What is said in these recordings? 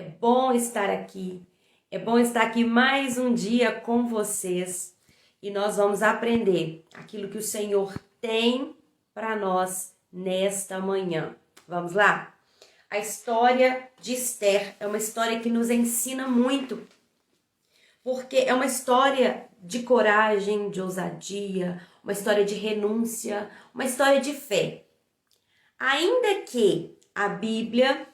É bom estar aqui. É bom estar aqui mais um dia com vocês e nós vamos aprender aquilo que o Senhor tem para nós nesta manhã. Vamos lá? A história de Esther é uma história que nos ensina muito, porque é uma história de coragem, de ousadia, uma história de renúncia, uma história de fé. Ainda que a Bíblia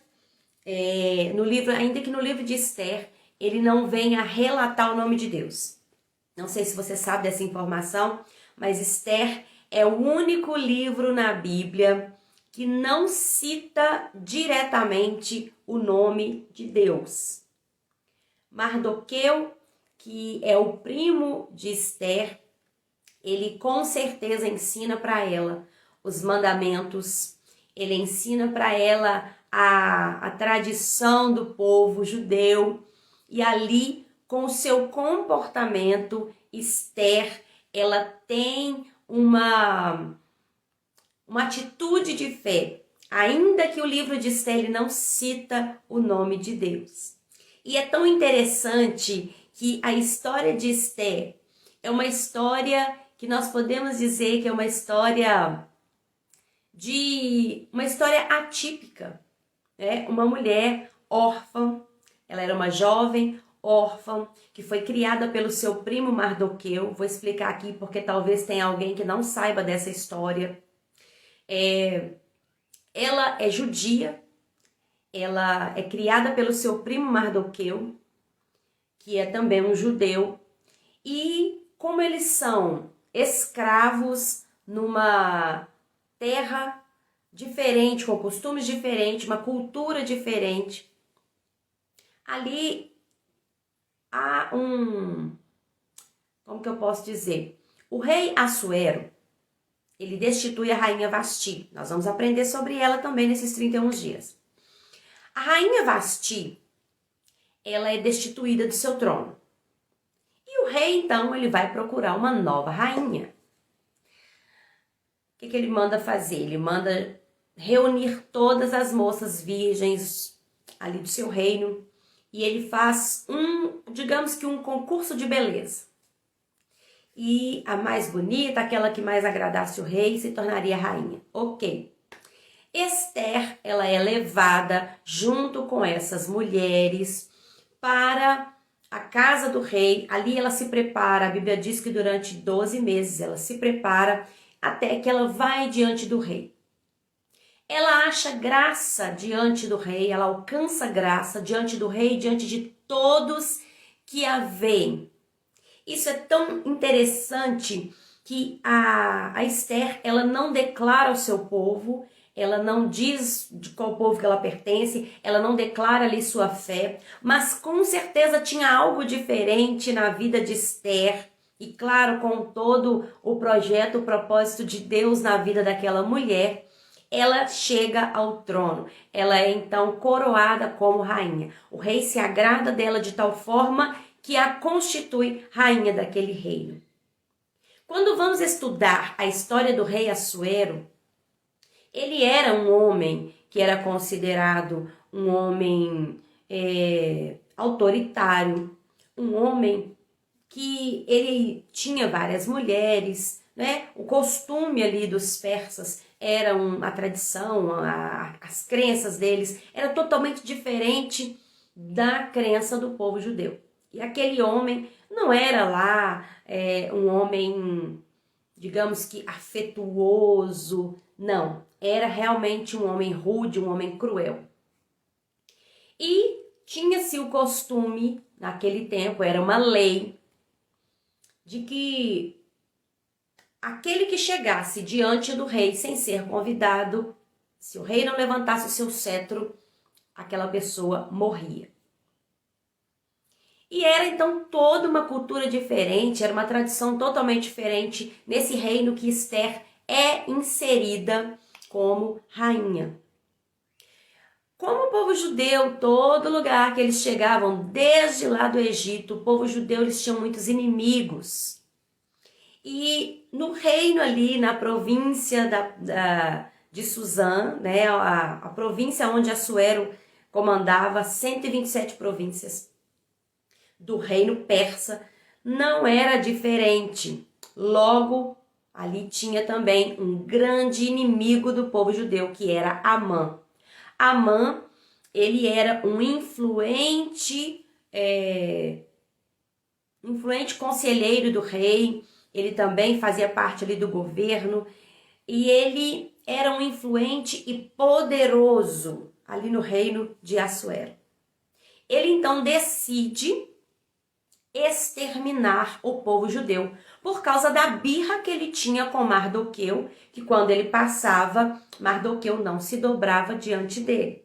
ainda que no livro de Esther, ele não venha relatar o nome de Deus. Não sei se você sabe dessa informação, mas Esther é o único livro na Bíblia que não cita diretamente o nome de Deus. Mardoqueu, que é o primo de Esther, ele com certeza ensina para ela os mandamentos, ele ensina para ela a tradição do povo judeu, e ali, com o seu comportamento, Esther, ela tem uma atitude de fé, ainda que o livro de Esther ele não cita o nome de Deus. E é tão interessante que a história de Esther é uma história que nós podemos dizer que é uma história atípica, né? Uma mulher órfã, ela era uma jovem órfã que foi criada pelo seu primo Mardoqueu. Vou explicar aqui porque talvez tenha alguém que não saiba dessa história. Ela é judia, ela é criada pelo seu primo Mardoqueu, que é também um judeu, e como eles são escravos numa terra diferente, com costumes diferentes, uma cultura diferente, ali há como que eu posso dizer? O rei Assuero, ele destitui a rainha Vasti. Nós vamos aprender sobre ela também nesses 31 dias. A rainha Vasti, ela é destituída do seu trono. E o rei, então, ele vai procurar uma nova rainha. O que ele manda fazer? Ele manda reunir todas as moças virgens ali do seu reino e ele faz digamos que um concurso de beleza. E a mais bonita, aquela que mais agradasse o rei, se tornaria rainha. Ok. Esther, ela é levada junto com essas mulheres para a casa do rei. Ali ela se prepara, a Bíblia diz que durante 12 meses ela se prepara até que ela vai diante do rei. Ela acha graça diante do rei, ela alcança graça diante do rei, diante de todos que a veem. Isso é tão interessante que a Esther, ela não declara ao seu povo, ela não diz de qual povo que ela pertence, ela não declara ali sua fé, mas com certeza tinha algo diferente na vida de Esther. E claro, com todo o projeto, o propósito de Deus na vida daquela mulher, ela chega ao trono. Ela é então coroada como rainha. O rei se agrada dela de tal forma que a constitui rainha daquele reino. Quando vamos estudar a história do rei Assuero, ele era um homem que era considerado um homem autoritário, um homem que ele tinha várias mulheres, né? O costume ali dos persas era a tradição, as crenças deles era totalmente diferente da crença do povo judeu. E aquele homem não era lá um homem, digamos que afetuoso, não. Era realmente um homem rude, um homem cruel. E tinha-se o costume, naquele tempo, era uma lei, de que aquele que chegasse diante do rei sem ser convidado, se o rei não levantasse o seu cetro, aquela pessoa morria. E era então toda uma cultura diferente, era uma tradição totalmente diferente nesse reino que Esther é inserida como rainha. Como o povo judeu, todo lugar que eles chegavam, desde lá do Egito, o povo judeu eles tinham muitos inimigos. E no reino ali, na província de Suzã, né, a província onde Assuero comandava 127 províncias do reino persa, não era diferente. Logo, ali tinha também um grande inimigo do povo judeu, que era Amã. Amã, ele era um influente conselheiro do rei, ele também fazia parte ali do governo, e ele era um influente e poderoso ali no reino de Assuero. Ele então decide exterminar o povo judeu por causa da birra que ele tinha com Mardoqueu, que quando ele passava, Mardoqueu não se dobrava diante dele.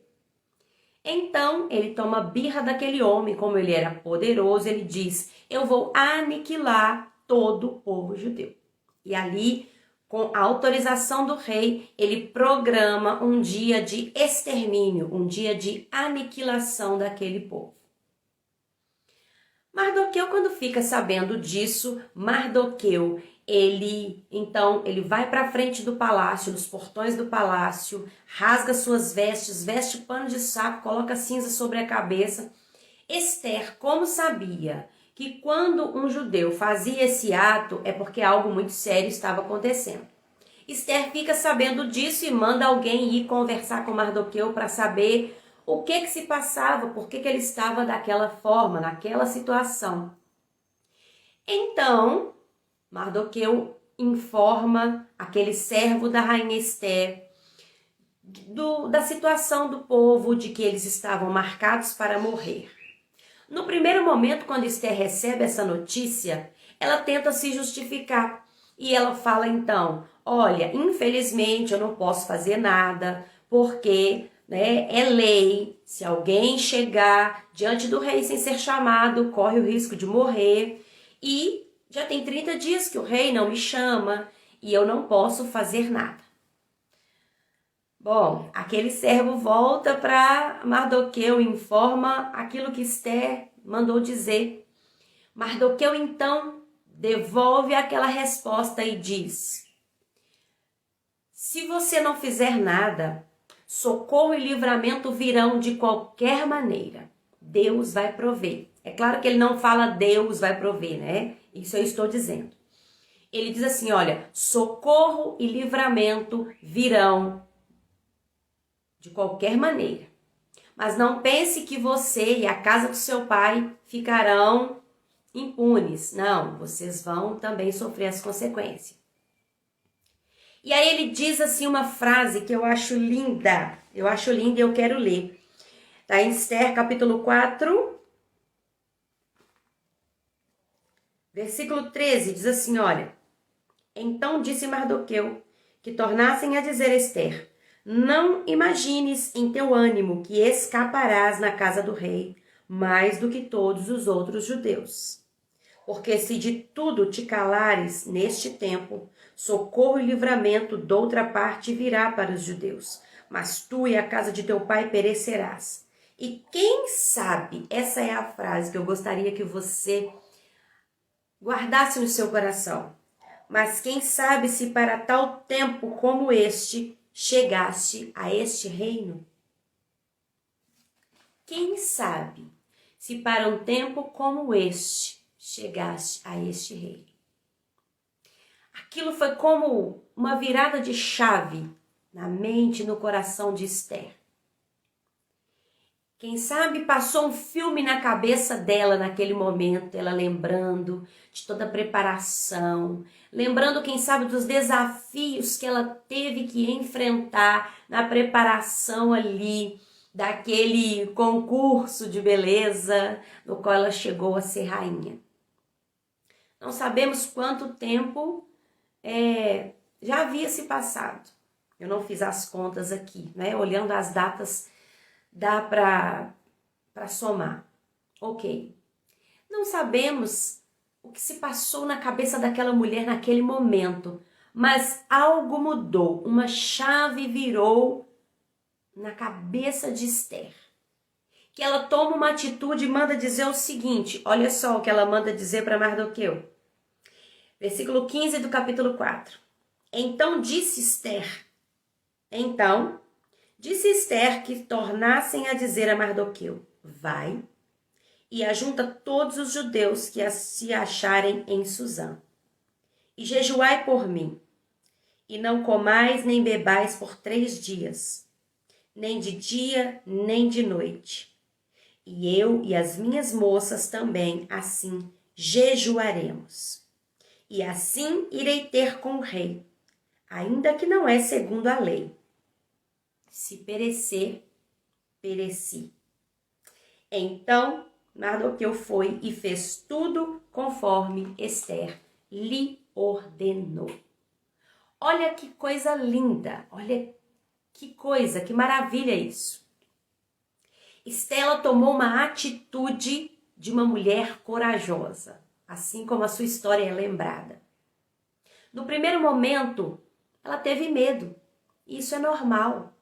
Então, ele toma birra daquele homem, como ele era poderoso, ele diz: eu vou aniquilar todo o povo judeu. E ali, com a autorização do rei, ele programa um dia de extermínio, um dia de aniquilação daquele povo. Mardoqueu, quando fica sabendo disso, ele vai para frente do palácio, nos portões do palácio, rasga suas vestes, veste pano de saco, coloca cinza sobre a cabeça. Esther, como sabia que quando um judeu fazia esse ato é porque algo muito sério estava acontecendo. Esther fica sabendo disso e manda alguém ir conversar com Mardoqueu para saber o que se passava, por que ele estava daquela forma, naquela situação. Então, Mardoqueu informa aquele servo da rainha Esther da situação do povo, de que eles estavam marcados para morrer. No primeiro momento, quando Esther recebe essa notícia, ela tenta se justificar. E ela fala então: olha, infelizmente eu não posso fazer nada, porque é lei, se alguém chegar diante do rei sem ser chamado, corre o risco de morrer. E já tem 30 dias que o rei não me chama e eu não posso fazer nada. Bom, aquele servo volta para Mardoqueu e informa aquilo que Esther mandou dizer. Mardoqueu então devolve aquela resposta e diz: se você não fizer nada, socorro e livramento virão de qualquer maneira. Deus vai prover. É claro que ele não fala Deus vai prover, né? Isso eu estou dizendo. Ele diz assim, olha, socorro e livramento virão de qualquer maneira. Mas não pense que você e a casa do seu pai ficarão impunes. Não, vocês vão também sofrer as consequências. E aí ele diz assim uma frase que eu acho linda. Eu acho linda e eu quero ler. Está em Esther, capítulo 4, versículo 13. Diz assim, olha. Então disse Mardoqueu que tornassem a dizer a Esther: não imagines em teu ânimo que escaparás na casa do rei mais do que todos os outros judeus. Porque se de tudo te calares neste tempo, socorro e livramento doutra parte virá para os judeus, mas tu e a casa de teu pai perecerás. E quem sabe, essa é a frase que eu gostaria que você guardasse no seu coração. Mas quem sabe se para tal tempo como este chegaste a este reino? Quem sabe se para um tempo como este chegaste a este reino? Aquilo foi como uma virada de chave na mente e no coração de Esther. Quem sabe passou um filme na cabeça dela naquele momento, ela lembrando de toda a preparação, lembrando, quem sabe, dos desafios que ela teve que enfrentar na preparação ali daquele concurso de beleza no qual ela chegou a ser rainha. Não sabemos quanto tempo já havia se passado. Eu não fiz as contas aqui, né? Olhando as datas, dá para somar. Ok. Não sabemos o que se passou na cabeça daquela mulher naquele momento, mas algo mudou, uma chave virou na cabeça de Esther. Que ela toma uma atitude e manda dizer o seguinte, olha só o que ela manda dizer para Mardoqueu. Versículo 15 do capítulo 4. Então Disse Esther que tornassem a dizer a Mardoqueu: vai e ajunta todos os judeus que se acharem em Susã, e jejuai por mim, e não comais nem bebais por 3 dias, nem de dia, nem de noite. E eu e as minhas moças também assim jejuaremos. E assim irei ter com o rei, ainda que não é segundo a lei. Se perecer, pereci. Então Mardoqueu foi e fez tudo conforme Esther lhe ordenou. Olha que coisa linda, olha que coisa, que maravilha isso. Estela tomou uma atitude de uma mulher corajosa, assim como a sua história é lembrada. No primeiro momento, ela teve medo, e isso é normal.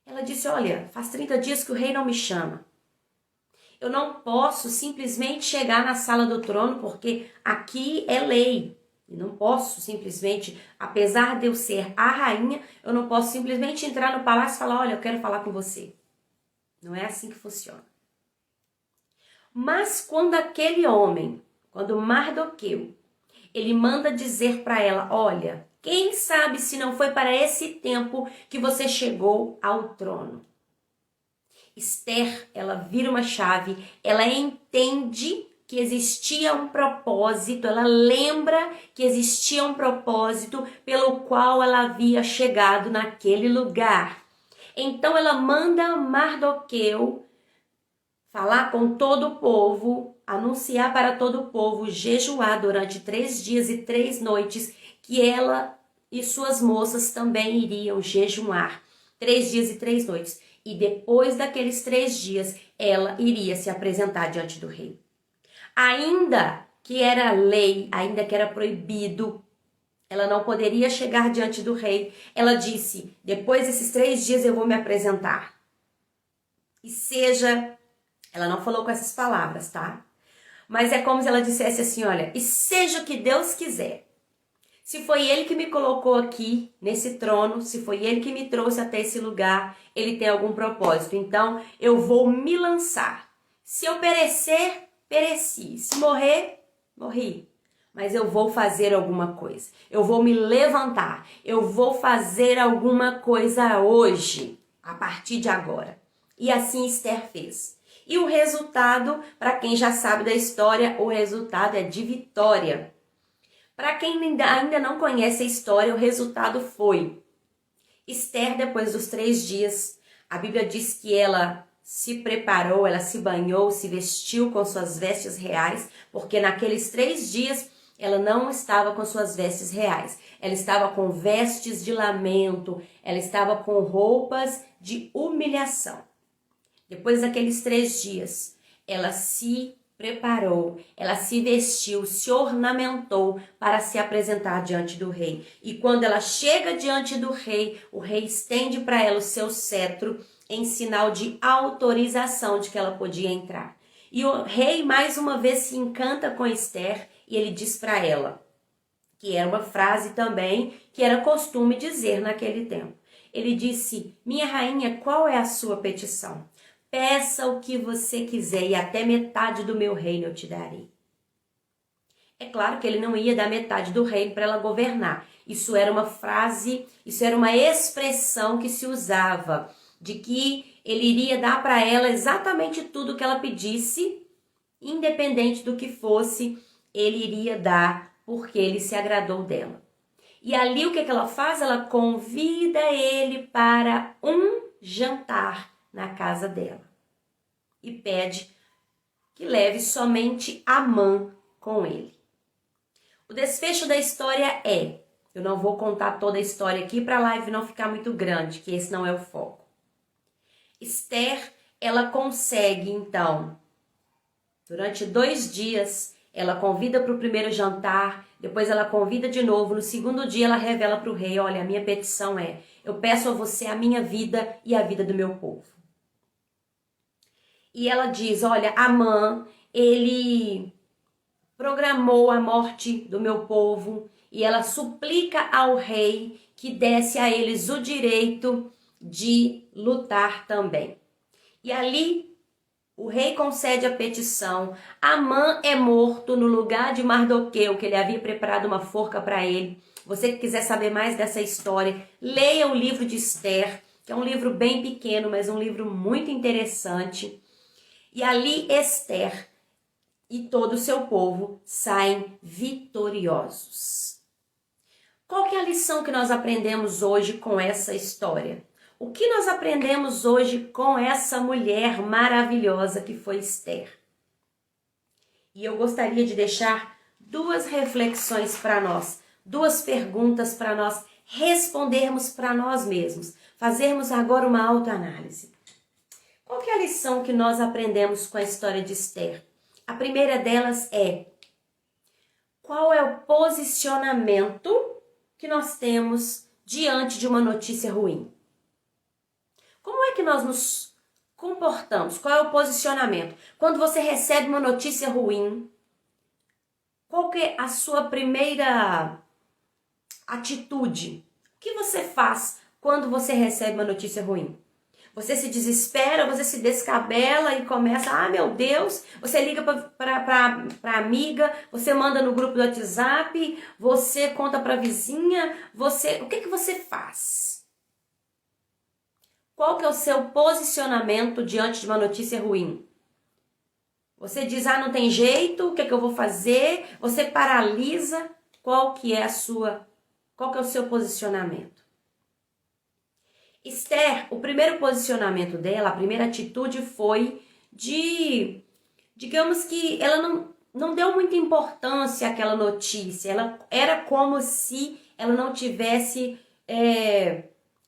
Ela disse, olha, faz 30 dias que o rei não me chama. Eu não posso simplesmente chegar na sala do trono, porque aqui é lei. E não posso simplesmente, apesar de eu ser a rainha, eu não posso simplesmente entrar no palácio e falar, olha, eu quero falar com você. Não é assim que funciona. Mas quando aquele homem, quando Mardoqueu, ele manda dizer para ela, olha, quem sabe se não foi para esse tempo que você chegou ao trono. Esther, ela vira uma chave, ela entende que existia um propósito, ela lembra que existia um propósito pelo qual ela havia chegado naquele lugar. Então ela manda Mardoqueu falar com todo o povo, anunciar para todo o povo, jejuar durante 3 dias e 3 noites, que ela e suas moças também iriam jejuar 3 dias e 3 noites. E depois daqueles 3 dias, ela iria se apresentar diante do rei. Ainda que era lei, ainda que era proibido, ela não poderia chegar diante do rei. Ela disse, depois desses 3 dias eu vou me apresentar. E seja, ela não falou com essas palavras, tá? Mas é como se ela dissesse assim, olha, e seja o que Deus quiser. Se foi Ele que me colocou aqui, nesse trono, se foi Ele que me trouxe até esse lugar, Ele tem algum propósito. Então, eu vou me lançar. Se eu perecer, pereci. Se morrer, morri. Mas eu vou fazer alguma coisa. Eu vou me levantar. Eu vou fazer alguma coisa hoje, a partir de agora. E assim Esther fez. E o resultado, para quem já sabe da história, o resultado é de vitória. Para quem ainda não conhece a história, o resultado foi Esther, depois dos 3 dias, a Bíblia diz que ela se preparou, ela se banhou, se vestiu com suas vestes reais, porque naqueles 3 dias ela não estava com suas vestes reais, ela estava com vestes de lamento, ela estava com roupas de humilhação. Depois daqueles 3 dias, ela se preparou, ela se vestiu, se ornamentou para se apresentar diante do rei. E quando ela chega diante do rei, o rei estende para ela o seu cetro em sinal de autorização de que ela podia entrar. E o rei mais uma vez se encanta com Esther e ele diz para ela, que era uma frase também que era costume dizer naquele tempo. Ele disse, minha rainha, qual é a sua petição? Peça o que você quiser e até metade do meu reino eu te darei. É claro que ele não ia dar metade do reino para ela governar. Isso era uma frase, isso era uma expressão que se usava de que ele iria dar para ela exatamente tudo que ela pedisse, independente do que fosse, ele iria dar porque ele se agradou dela. E ali o que ela faz? Ela convida ele para um jantar na casa dela e pede que leve somente Amã com ele. O desfecho da história é, eu não vou contar toda a história aqui para a live não ficar muito grande, que esse não é o foco. Esther, ela consegue então, durante 2 dias, ela convida para o primeiro jantar, depois ela convida de novo, no segundo dia ela revela para o rei, olha, a minha petição é, eu peço a você a minha vida e a vida do meu povo. E ela diz, olha, Amã, ele programou a morte do meu povo e ela suplica ao rei que desse a eles o direito de lutar também. E ali o rei concede a petição. Amã é morto no lugar de Mardoqueu, que ele havia preparado uma forca para ele. Você que quiser saber mais dessa história, leia o livro de Esther, que é um livro bem pequeno, mas um livro muito interessante. E ali Esther e todo o seu povo saem vitoriosos. Qual que é a lição que nós aprendemos hoje com essa história? O que nós aprendemos hoje com essa mulher maravilhosa que foi Esther? E eu gostaria de deixar duas reflexões para nós, duas perguntas para nós respondermos para nós mesmos, fazermos agora uma autoanálise. Qual que é a lição que nós aprendemos com a história de Esther? A primeira delas é: qual é o posicionamento que nós temos diante de uma notícia ruim? Como é que nós nos comportamos? Qual é o posicionamento? Quando você recebe uma notícia ruim, qual que é a sua primeira atitude? O que você faz quando você recebe uma notícia ruim? Você se desespera, você se descabela e começa, ah, meu Deus, você liga para amiga, você manda no grupo do WhatsApp, você conta para a vizinha, o que você faz? Qual que é o seu posicionamento diante de uma notícia ruim? Você diz, ah, não tem jeito, o que eu vou fazer? Você paralisa, qual que é o seu posicionamento? Esther, o primeiro posicionamento dela, a primeira atitude foi digamos que ela não deu muita importância àquela notícia. Ela era como se ela não tivesse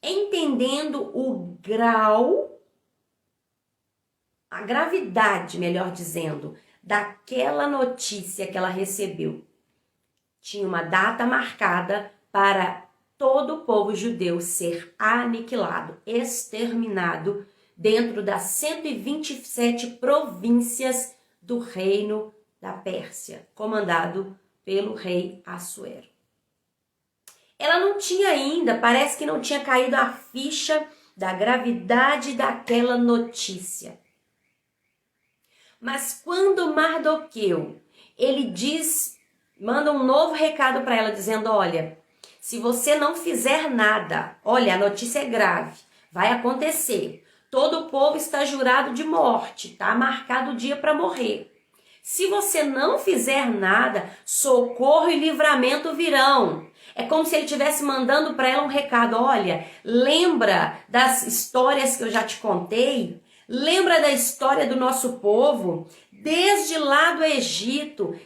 entendendo o grau, a gravidade, melhor dizendo, daquela notícia que ela recebeu. Tinha uma data marcada para todo o povo judeu ser aniquilado, exterminado dentro das 127 províncias do reino da Pérsia, comandado pelo rei Assuero. Ela não tinha ainda, parece que não tinha caído a ficha da gravidade daquela notícia. Mas quando Mardoqueu, ele manda um novo recado para ela, dizendo, olha, se você não fizer nada, olha, a notícia é grave, vai acontecer. Todo o povo está jurado de morte, tá marcado o dia para morrer. Se você não fizer nada, socorro e livramento virão. É como se ele estivesse mandando para ela um recado, olha, lembra das histórias que eu já te contei? Lembra da história do nosso povo? Desde lá do Egito,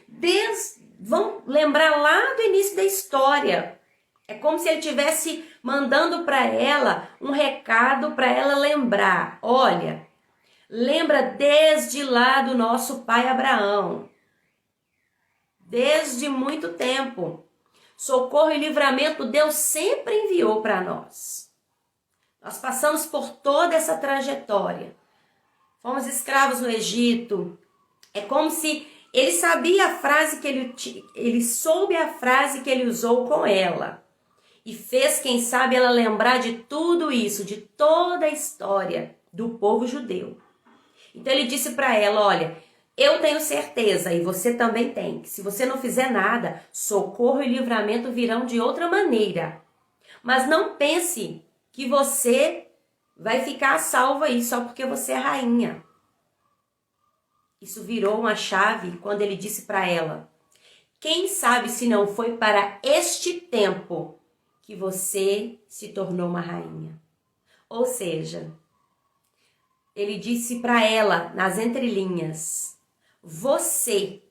vão lembrar lá do início da história. É como se ele estivesse mandando para ela um recado para ela lembrar. Olha, lembra desde lá do nosso pai Abraão. Desde muito tempo. Socorro e livramento Deus sempre enviou para nós. Nós passamos por toda essa trajetória. Fomos escravos no Egito. É como se ele sabia a frase que ele soube a frase que ele usou com ela. E fez, quem sabe, ela lembrar de tudo isso, de toda a história do povo judeu. Então ele disse para ela, olha, eu tenho certeza, e você também tem, que se você não fizer nada, socorro e livramento virão de outra maneira. Mas não pense que você vai ficar salvo aí só porque você é rainha. Isso virou uma chave quando ele disse para ela, quem sabe se não foi para este tempo que você se tornou uma rainha. Ou seja, ele disse para ela, nas entrelinhas, você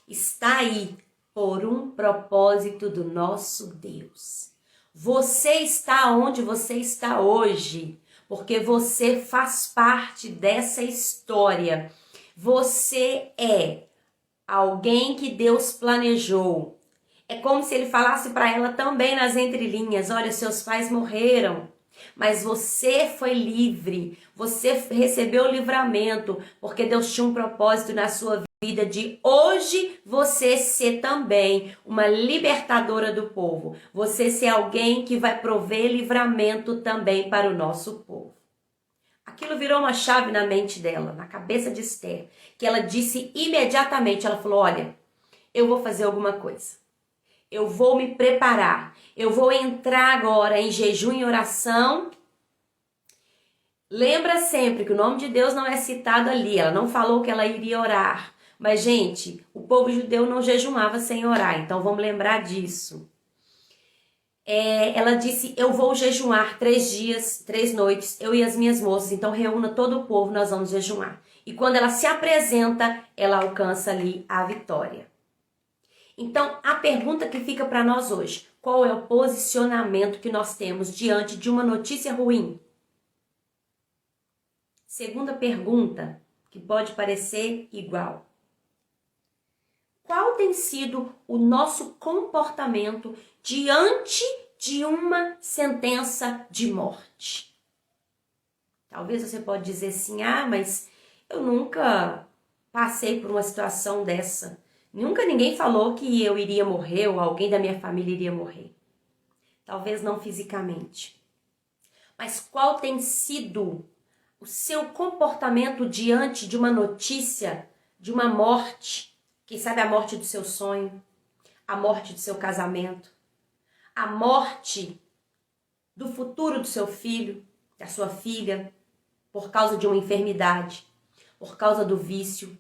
está aí por um propósito do nosso Deus. Você está onde você está hoje, porque você faz parte dessa história. Você é alguém que Deus planejou. É como se ele falasse para ela também nas entrelinhas, olha, seus pais morreram, mas você foi livre, você recebeu o livramento, porque Deus tinha um propósito na sua vida. vida de hoje você ser também uma libertadora do povo. Você ser alguém que vai prover livramento também para o nosso povo. Aquilo virou uma chave na mente dela, na cabeça de Esther, que ela disse imediatamente, ela falou, olha, eu vou fazer alguma coisa. Eu vou me preparar. Eu vou entrar agora em jejum e oração. Lembra sempre que o nome de Deus não é citado ali. Ela não falou que ela iria orar. Mas, gente, o povo judeu não jejumava sem orar. Então, vamos lembrar disso. Ela disse, eu vou jejuar 3 dias, 3 noites, eu e as minhas moças. Então, reúna todo o povo, nós vamos jejuar. E quando ela se apresenta, ela alcança ali a vitória. Então, a pergunta que fica para nós hoje, qual é o posicionamento que nós temos diante de uma notícia ruim? Segunda pergunta, que pode parecer igual. Qual tem sido o nosso comportamento diante de uma sentença de morte? Talvez você pode dizer assim, mas eu nunca passei por uma situação dessa. Nunca ninguém falou que eu iria morrer ou alguém da minha família iria morrer. Talvez não fisicamente. Mas qual tem sido o seu comportamento diante de uma notícia, de uma morte? Quem sabe a morte do seu sonho, a morte do seu casamento, a morte do futuro do seu filho, da sua filha, por causa de uma enfermidade, por causa do vício,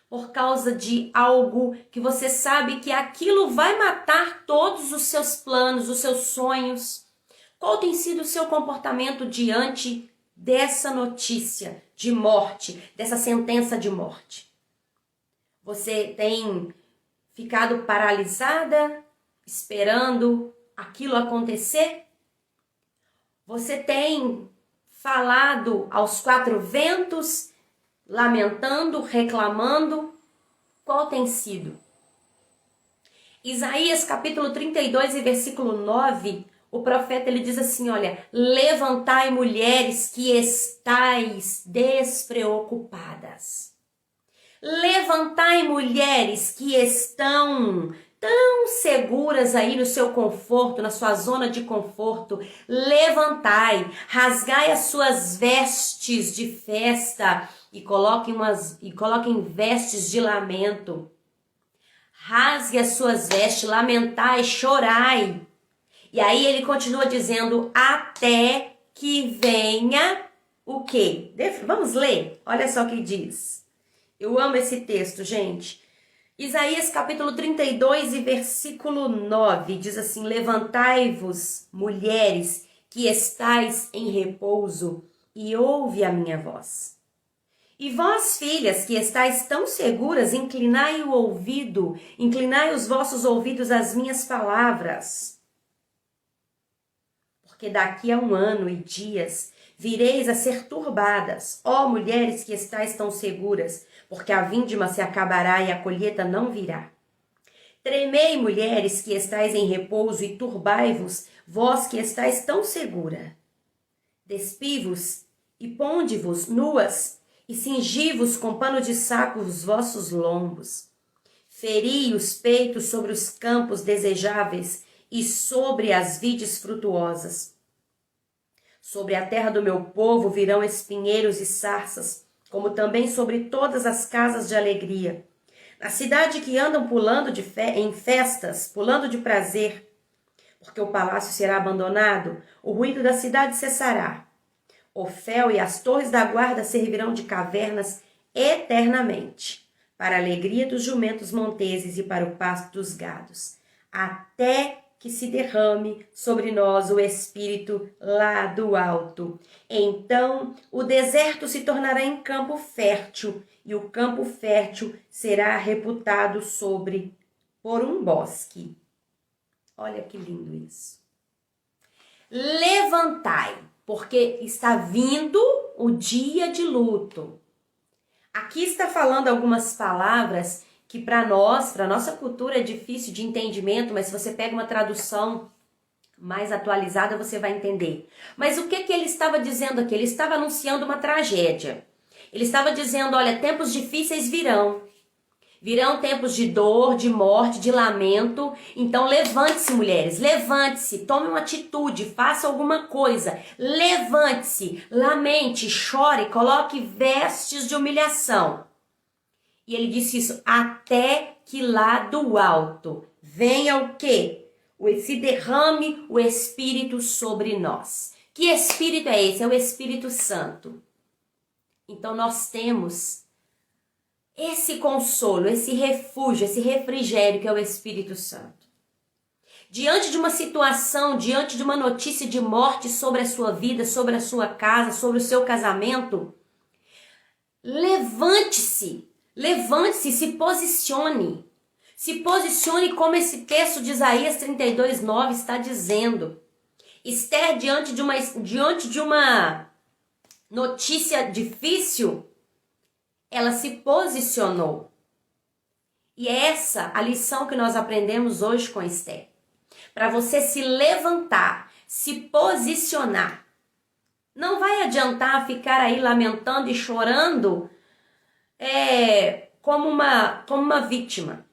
por causa de algo que você sabe que aquilo vai matar todos os seus planos, os seus sonhos. Qual tem sido o seu comportamento diante dessa notícia de morte, dessa sentença de morte? Você tem ficado paralisada, esperando aquilo acontecer? Você tem falado aos 4 ventos, lamentando, reclamando? Qual tem sido? Isaías capítulo 32 e versículo 9, o profeta ele diz assim, olha, levantai mulheres que estáis despreocupadas. Levantai mulheres que estão tão seguras aí no seu conforto, na sua zona de conforto. Levantai, rasgai as suas vestes de festa e coloquem vestes de lamento. Rasgue as suas vestes, lamentai, chorai. E aí ele continua dizendo, até que venha o quê? Vamos ler? Olha só o que diz. Eu amo esse texto, gente. Isaías capítulo 32 e versículo 9 diz assim, levantai-vos, mulheres, que estáis em repouso, e ouve a minha voz. E vós, filhas, que estáis tão seguras, inclinai o ouvido, inclinai os vossos ouvidos às minhas palavras. Porque daqui a 1 ano e dias vireis a ser turbadas, ó mulheres que estáis tão seguras, porque a vindima se acabará e a colheita não virá. Tremei, mulheres que estáis em repouso, e turbai-vos, vós que estáis tão segura. Despi-vos e ponde-vos nuas, e cingi-vos com pano de saco os vossos lombos. Feri os peitos sobre os campos desejáveis e sobre as vides frutuosas. Sobre a terra do meu povo virão espinheiros e sarças, como também sobre todas as casas de alegria. Na cidade que andam pulando em festas, pulando de prazer, porque o palácio será abandonado, o ruído da cidade cessará. Ofel e as torres da guarda servirão de cavernas eternamente, para a alegria dos jumentos monteses e para o pasto dos gados, até que se derrame sobre nós o Espírito lá do alto. Então o deserto se tornará em campo fértil, e o campo fértil será reputado por um bosque. Olha que lindo isso. Levantai, porque está vindo o dia de luto. Aqui está falando algumas palavras que para nós, para nossa cultura é difícil de entendimento, mas se você pega uma tradução mais atualizada, você vai entender. Mas o que ele estava dizendo aqui? Ele estava anunciando uma tragédia. Ele estava dizendo, olha, tempos difíceis virão. Virão tempos de dor, de morte, de lamento. Então levante-se, mulheres, levante-se, tome uma atitude, faça alguma coisa. Levante-se, lamente, chore, coloque vestes de humilhação. E ele disse isso, até que lá do alto venha o quê? Se derrame o Espírito sobre nós. Que Espírito é esse? É o Espírito Santo. Então nós temos esse consolo, esse refúgio, esse refrigério que é o Espírito Santo. Diante de uma situação, diante de uma notícia de morte sobre a sua vida, sobre a sua casa, sobre o seu casamento, levante-se, levante-se, se posicione. Se posicione como esse texto de Isaías 32:9 está dizendo. Esther, diante de uma notícia difícil, ela se posicionou. E é essa a lição que nós aprendemos hoje com Esther. Para você se levantar, se posicionar. Não vai adiantar ficar aí lamentando e chorando como uma vítima.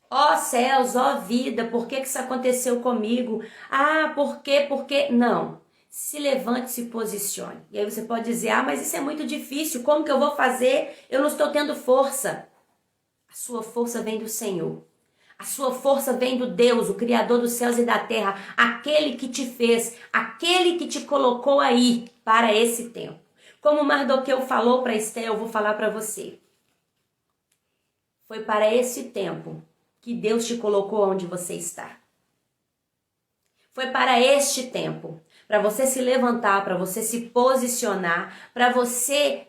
Ó céus, ó vida, por que isso aconteceu comigo? Ah, por quê? Por quê? Não. Se levante, se posicione. E aí você pode dizer, mas isso é muito difícil, como que eu vou fazer? Eu não estou tendo força. A sua força vem do Senhor. A sua força vem do Deus, o Criador dos céus e da terra, aquele que te fez, aquele que te colocou aí para esse tempo. Como Mardoqueu falou para Esther, eu vou falar para você. Foi para esse tempo que Deus te colocou onde você está. Foi para este tempo, para você se levantar, para você se posicionar, para você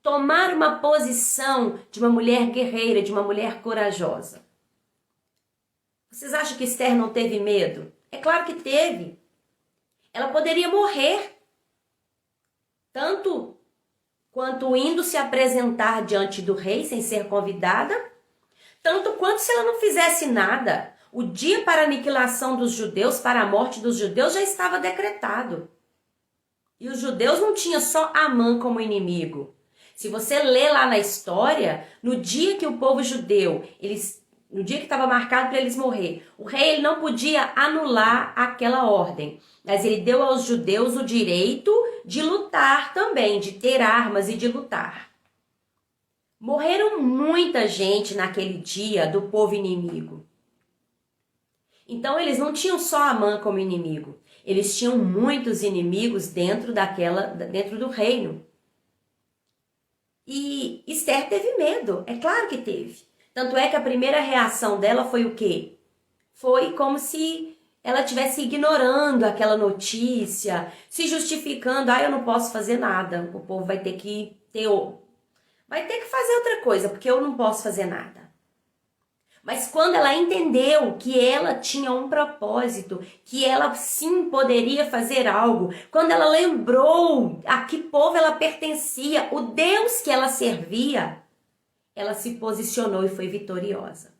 tomar uma posição de uma mulher guerreira, de uma mulher corajosa. Vocês acham que Esther não teve medo? É claro que teve. Ela poderia morrer. Tanto quanto indo se apresentar diante do rei sem ser convidada, tanto quanto se ela não fizesse nada. O dia para a aniquilação dos judeus, para a morte dos judeus, já estava decretado. E os judeus não tinham só Amã como inimigo. Se você ler lá na história, no dia que o povo judeu, no dia que estava marcado para eles morrer, o rei ele não podia anular aquela ordem. Mas ele deu aos judeus o direito de lutar também, de ter armas e de lutar. Morreram muita gente naquele dia do povo inimigo. Então eles não tinham só Amã como inimigo. Eles tinham muitos inimigos dentro do reino. E Esther teve medo, é claro que teve. Tanto é que a primeira reação dela foi o quê? Foi como se ela estivesse ignorando aquela notícia, se justificando, eu não posso fazer nada, o povo vai ter que fazer outra coisa, porque eu não posso fazer nada. Mas quando ela entendeu que ela tinha um propósito, que ela sim poderia fazer algo, quando ela lembrou a que povo ela pertencia, o Deus que ela servia, ela se posicionou e foi vitoriosa.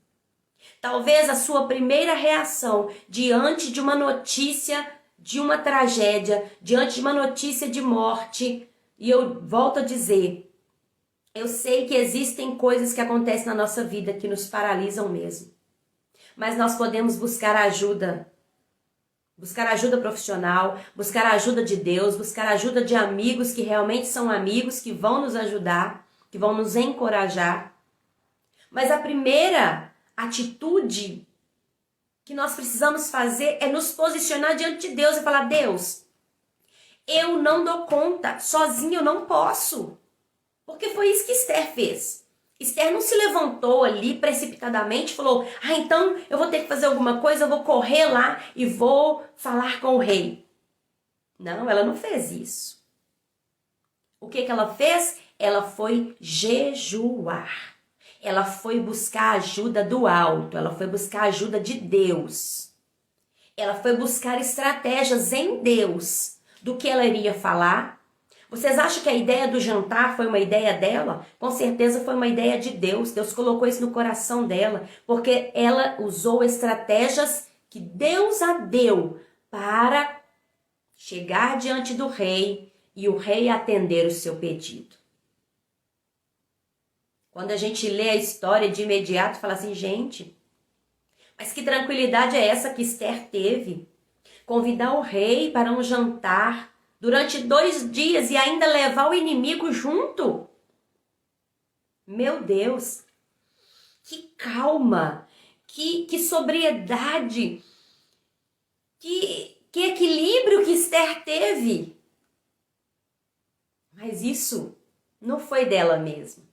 Talvez a sua primeira reação diante de uma notícia, de uma tragédia, diante de uma notícia de morte, e eu volto a dizer, eu sei que existem coisas que acontecem na nossa vida que nos paralisam mesmo. Mas nós podemos buscar ajuda profissional, buscar a ajuda de Deus, buscar a ajuda de amigos que realmente são amigos, que vão nos ajudar, que vão nos encorajar. Mas a primeira atitude que nós precisamos fazer é nos posicionar diante de Deus e falar, Deus, eu não dou conta, sozinho eu não posso. Porque foi isso que Esther fez. Esther não se levantou ali precipitadamente e falou, então eu vou ter que fazer alguma coisa, eu vou correr lá e vou falar com o rei. Não, ela não fez isso. O que ela fez? Ela foi jejuar. Ela foi buscar ajuda do alto, ela foi buscar ajuda de Deus. Ela foi buscar estratégias em Deus do que ela iria falar. Vocês acham que a ideia do jantar foi uma ideia dela? Com certeza foi uma ideia de Deus. Deus colocou isso no coração dela, porque ela usou estratégias que Deus a deu para chegar diante do rei e o rei atender o seu pedido. Quando a gente lê a história de imediato, fala assim, gente, mas que tranquilidade é essa que Esther teve? Convidar o rei para um jantar durante 2 dias e ainda levar o inimigo junto? Meu Deus, que calma, que sobriedade, que equilíbrio que Esther teve. Mas isso não foi dela mesma.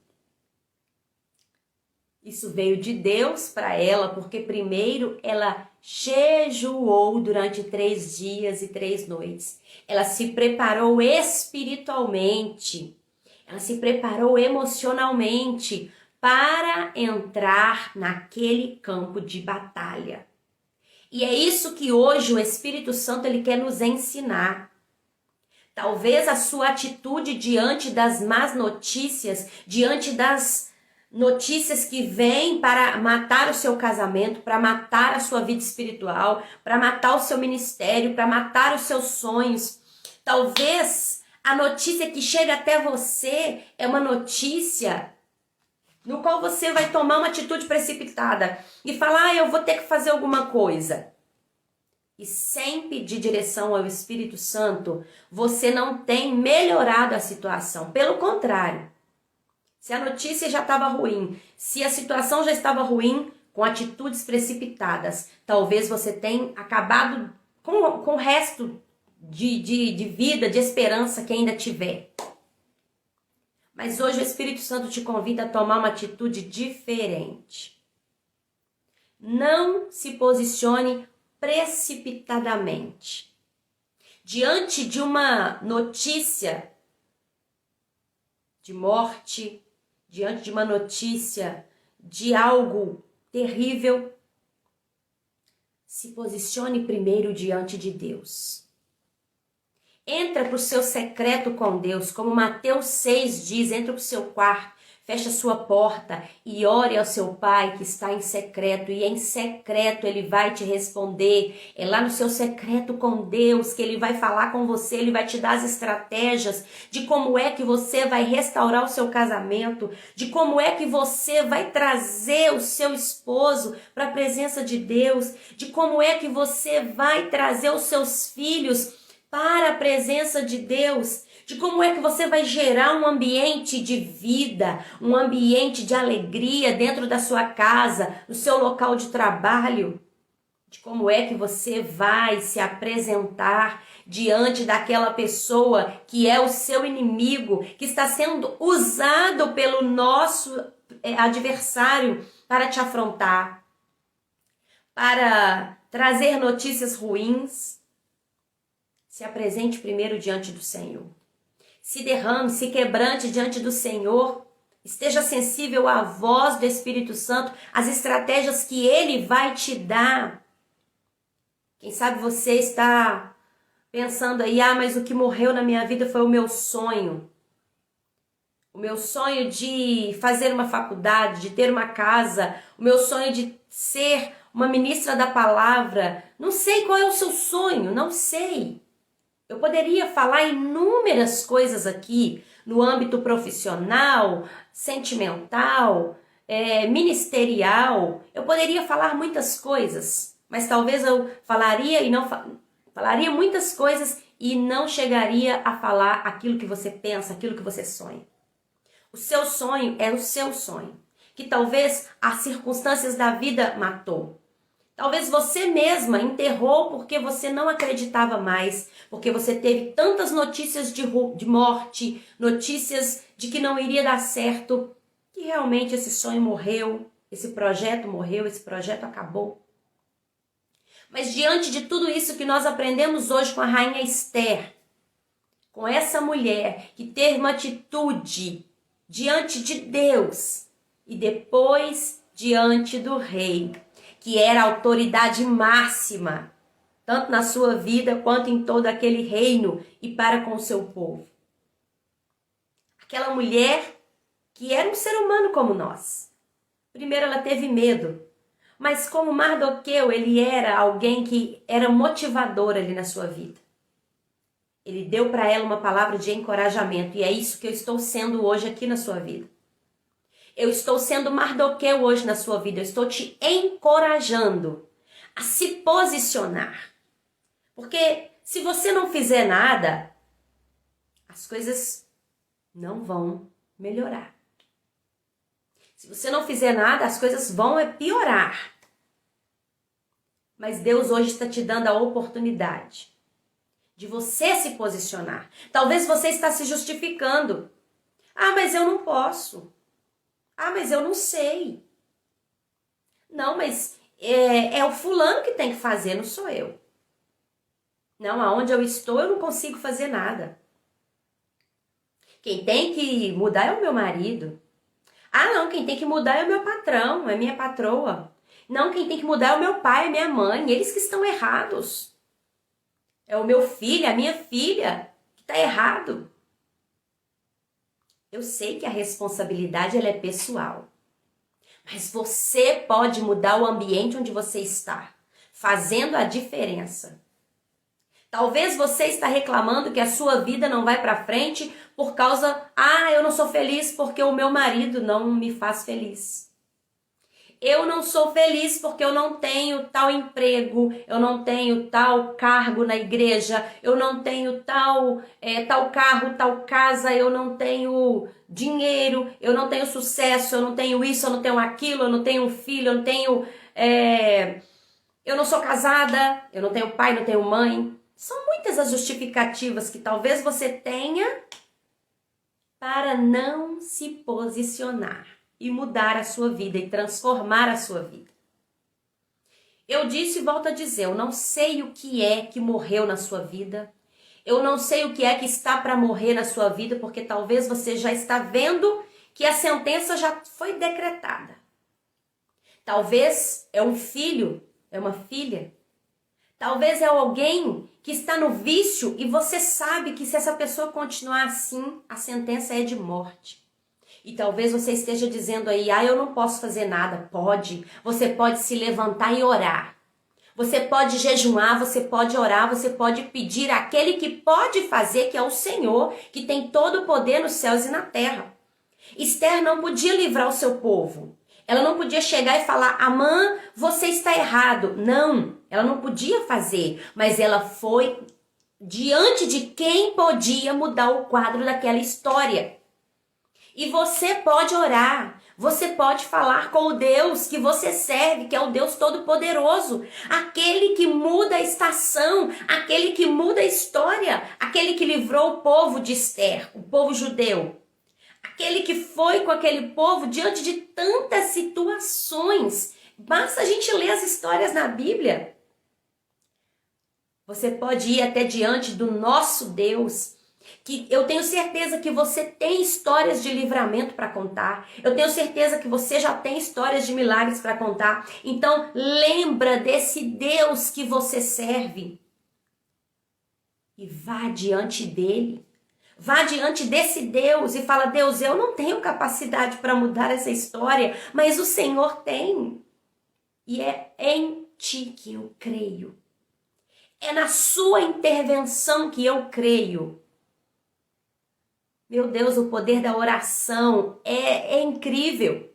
Isso veio de Deus para ela, porque primeiro ela jejuou durante 3 dias e 3 noites. Ela se preparou espiritualmente, ela se preparou emocionalmente para entrar naquele campo de batalha. E é isso que hoje o Espírito Santo ele quer nos ensinar. Talvez a sua atitude diante das más notícias, diante das notícias que vêm para matar o seu casamento, para matar a sua vida espiritual, para matar o seu ministério, para matar os seus sonhos. Talvez a notícia que chega até você é uma notícia no qual você vai tomar uma atitude precipitada e falar, eu vou ter que fazer alguma coisa. E sem pedir direção ao Espírito Santo, você não tem melhorado a situação. Pelo contrário, se a notícia já estava ruim, se a situação já estava ruim, com atitudes precipitadas, talvez você tenha acabado com o resto de vida, de esperança que ainda tiver. Mas hoje o Espírito Santo te convida a tomar uma atitude diferente. Não se posicione precipitadamente. Diante de uma notícia de morte, diante de uma notícia de algo terrível, se posicione primeiro diante de Deus. Entra para o seu secreto com Deus, como Mateus 6 diz, entra para o seu quarto, fecha a sua porta e ore ao seu Pai que está em secreto, e em secreto Ele vai te responder. É lá no seu secreto com Deus que Ele vai falar com você, Ele vai te dar as estratégias de como é que você vai restaurar o seu casamento, de como é que você vai trazer o seu esposo para a presença de Deus, de como é que você vai trazer os seus filhos para a presença de Deus, de como é que você vai gerar um ambiente de vida, um ambiente de alegria dentro da sua casa, no seu local de trabalho, de como é que você vai se apresentar diante daquela pessoa que é o seu inimigo, que está sendo usado pelo nosso adversário para te afrontar, para trazer notícias ruins. Se apresente primeiro diante do Senhor. Se derrame, se quebrante diante do Senhor. Esteja sensível à voz do Espírito Santo, às estratégias que Ele vai te dar. Quem sabe você está pensando aí, mas o que morreu na minha vida foi o meu sonho. O meu sonho de fazer uma faculdade, de ter uma casa, o meu sonho de ser uma ministra da palavra. Não sei qual é o seu sonho, não sei. Eu poderia falar inúmeras coisas aqui no âmbito profissional, sentimental, ministerial. Eu poderia falar muitas coisas, mas talvez eu falaria muitas coisas e não chegaria a falar aquilo que você pensa, aquilo que você sonha. O seu sonho é o seu sonho, que talvez as circunstâncias da vida matou. Talvez você mesma enterrou porque você não acreditava mais, porque você teve tantas notícias de morte, notícias de que não iria dar certo, que realmente esse sonho morreu, esse projeto acabou. Mas diante de tudo isso que nós aprendemos hoje com a rainha Esther, com essa mulher que teve uma atitude diante de Deus e depois diante do rei, que era a autoridade máxima, tanto na sua vida quanto em todo aquele reino e para com o seu povo. Aquela mulher que era um ser humano como nós. Primeiro ela teve medo, mas como Mardoqueu, ele era alguém que era motivador ali na sua vida. Ele deu para ela uma palavra de encorajamento, e é isso que eu estou sendo hoje aqui na sua vida. Eu estou sendo Mardoqueu hoje na sua vida. Eu estou te encorajando a se posicionar. Porque se você não fizer nada, as coisas não vão melhorar. Se você não fizer nada, as coisas vão piorar. Mas Deus hoje está te dando a oportunidade de você se posicionar. Talvez você está se justificando. Ah, mas eu não posso. Ah, mas eu não sei. Não, mas é o fulano que tem que fazer, não sou eu. Não, aonde eu estou eu não consigo fazer nada. Quem tem que mudar é o meu marido. Ah, não, quem tem que mudar é o meu patrão, é minha patroa. Não, quem tem que mudar é o meu pai, é minha mãe, eles que estão errados. É o meu filho, a minha filha que está errado. Eu sei que a responsabilidade ela é pessoal. Mas você pode mudar o ambiente onde você está, fazendo a diferença. Talvez você está reclamando que a sua vida não vai para frente por causa, eu não sou feliz porque o meu marido não me faz feliz. Eu não sou feliz porque eu não tenho tal emprego, eu não tenho tal cargo na igreja, eu não tenho tal carro, tal casa, eu não tenho dinheiro, eu não tenho sucesso, eu não tenho isso, eu não tenho aquilo, eu não tenho um filho, eu não tenho... eu não sou casada, eu não tenho pai, não tenho mãe. São muitas as justificativas que talvez você tenha para não se posicionar e mudar a sua vida e transformar a sua vida. Eu disse e volto a dizer, eu não sei o que é que morreu na sua vida. Eu não sei o que é que está para morrer na sua vida, porque talvez você já está vendo que a sentença já foi decretada. Talvez é um filho, é uma filha. Talvez é alguém que está no vício e você sabe que se essa pessoa continuar assim, a sentença é de morte. E talvez você esteja dizendo aí, eu não posso fazer nada. Pode. Você pode se levantar e orar. Você pode jejuar, você pode orar, você pode pedir àquele que pode fazer, que é o Senhor, que tem todo o poder nos céus e na terra. Esther não podia livrar o seu povo. Ela não podia chegar e falar, Amã, você está errado. Não, ela não podia fazer, mas ela foi diante de quem podia mudar o quadro daquela história. E você pode orar, você pode falar com o Deus que você serve, que é o Deus Todo-Poderoso, aquele que muda a estação, aquele que muda a história, aquele que livrou o povo de Esther, o povo judeu, aquele que foi com aquele povo diante de tantas situações. Basta a gente ler as histórias na Bíblia. Você pode ir até diante do nosso Deus, que eu tenho certeza que você tem histórias de livramento para contar. Eu tenho certeza que você já tem histórias de milagres para contar. Então, lembra desse Deus que você serve. E vá diante dele. Vá diante desse Deus e fala, Deus, eu não tenho capacidade para mudar essa história, mas o Senhor tem. E é em ti que eu creio. É na sua intervenção que eu creio. Meu Deus, o poder da oração é incrível.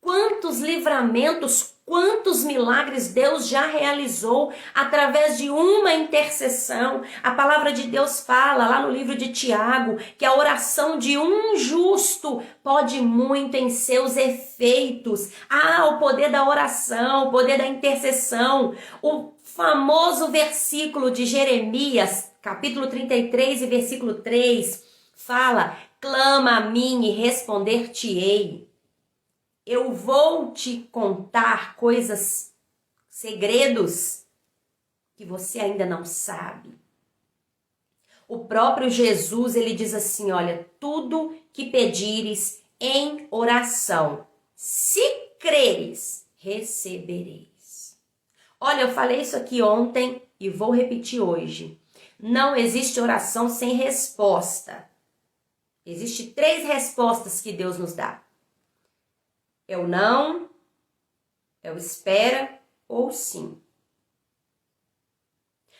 Quantos livramentos, quantos milagres Deus já realizou através de uma intercessão. A palavra de Deus fala lá no livro de Tiago que a oração de um justo pode muito em seus efeitos. O poder da oração, o poder da intercessão. O famoso versículo de Jeremias, capítulo 33 e versículo 3, fala, clama a mim e responder-te-ei. Eu vou te contar coisas, segredos que você ainda não sabe. O próprio Jesus, ele diz assim, olha, tudo que pedires em oração, se creres, recebereis. Olha, eu falei isso aqui ontem e vou repetir hoje. Não existe oração sem resposta. Existem 3 respostas que Deus nos dá. É o não, é o espera ou sim.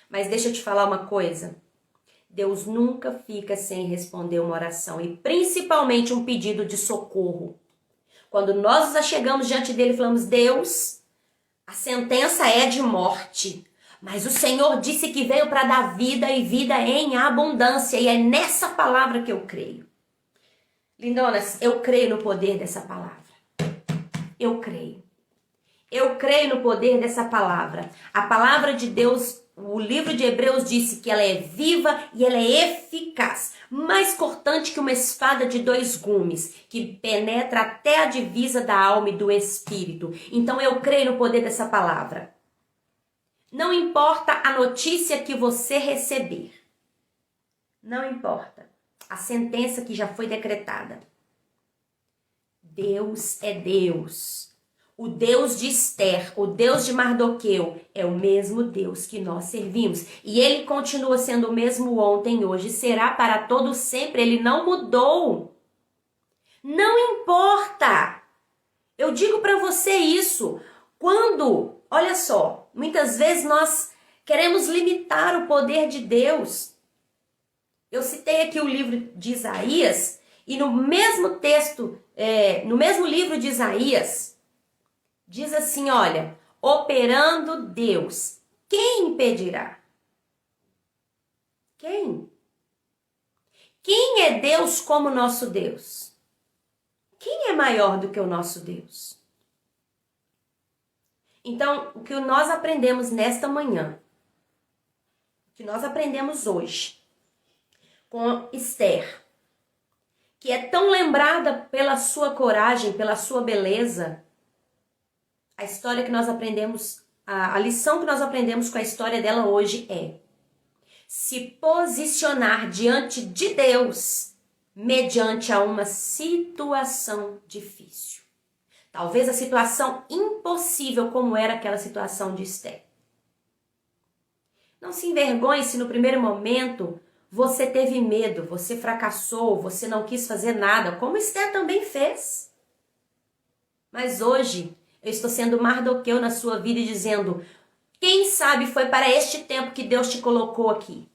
Mas deixa eu te falar uma coisa. Deus nunca fica sem responder uma oração e principalmente um pedido de socorro. Quando nós nos achegamos diante dele e falamos, Deus, a sentença é de morte, mas o Senhor disse que veio para dar vida e vida em abundância, e é nessa palavra que eu creio. Lindonas, eu creio no poder dessa palavra. Eu creio. Eu creio no poder dessa palavra. A palavra de Deus, o livro de Hebreus disse que ela é viva e ela é eficaz, mais cortante que uma espada de 2 gumes, que penetra até a divisa da alma e do espírito. Então eu creio no poder dessa palavra. Não importa a notícia que você receber. Não importa a sentença que já foi decretada. Deus é Deus. O Deus de Esther, o Deus de Mardoqueu, é o mesmo Deus que nós servimos. E ele continua sendo o mesmo ontem, hoje, será para todo sempre. Ele não mudou. Não importa. Eu digo para você isso. Quando, olha só, muitas vezes nós queremos limitar o poder de Deus. Eu citei aqui o livro de Isaías, e no mesmo texto, no mesmo livro de Isaías, diz assim, olha, operando Deus, quem impedirá? Quem? Quem é Deus como nosso Deus? Quem é maior do que o nosso Deus? Então, o que nós aprendemos nesta manhã, o que nós aprendemos hoje, com Esther, que é tão lembrada pela sua coragem, pela sua beleza, a história que nós aprendemos, a lição que nós aprendemos com a história dela hoje é se posicionar diante de Deus mediante a uma situação difícil. Talvez a situação impossível como era aquela situação de Esther. Não se envergonhe se no primeiro momento você teve medo, você fracassou, você não quis fazer nada, como Esther também fez. Mas hoje eu estou sendo Mardoqueu na sua vida e dizendo, quem sabe foi para este tempo que Deus te colocou aqui?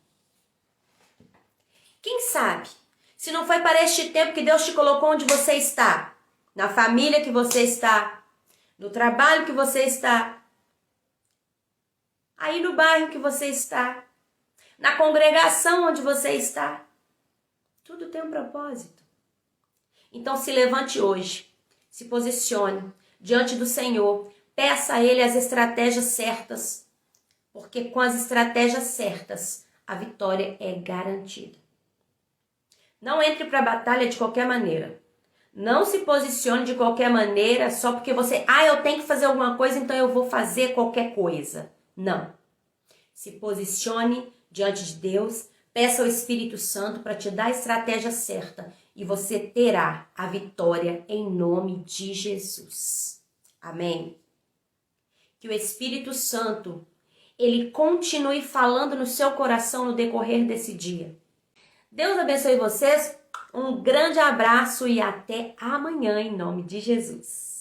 Quem sabe? Se não foi para este tempo que Deus te colocou onde você está, na família que você está, no trabalho que você está, aí no bairro que você está, na congregação onde você está, tudo tem um propósito. Então se levante hoje, se posicione diante do Senhor, peça a Ele as estratégias certas, porque com as estratégias certas, a vitória é garantida. Não entre para a batalha de qualquer maneira. Não se posicione de qualquer maneira só porque você, eu tenho que fazer alguma coisa, então eu vou fazer qualquer coisa. Não. Se posicione diante de Deus, peça ao Espírito Santo para te dar a estratégia certa e você terá a vitória em nome de Jesus. Amém? Que o Espírito Santo, ele continue falando no seu coração no decorrer desse dia. Deus abençoe vocês, um grande abraço e até amanhã em nome de Jesus.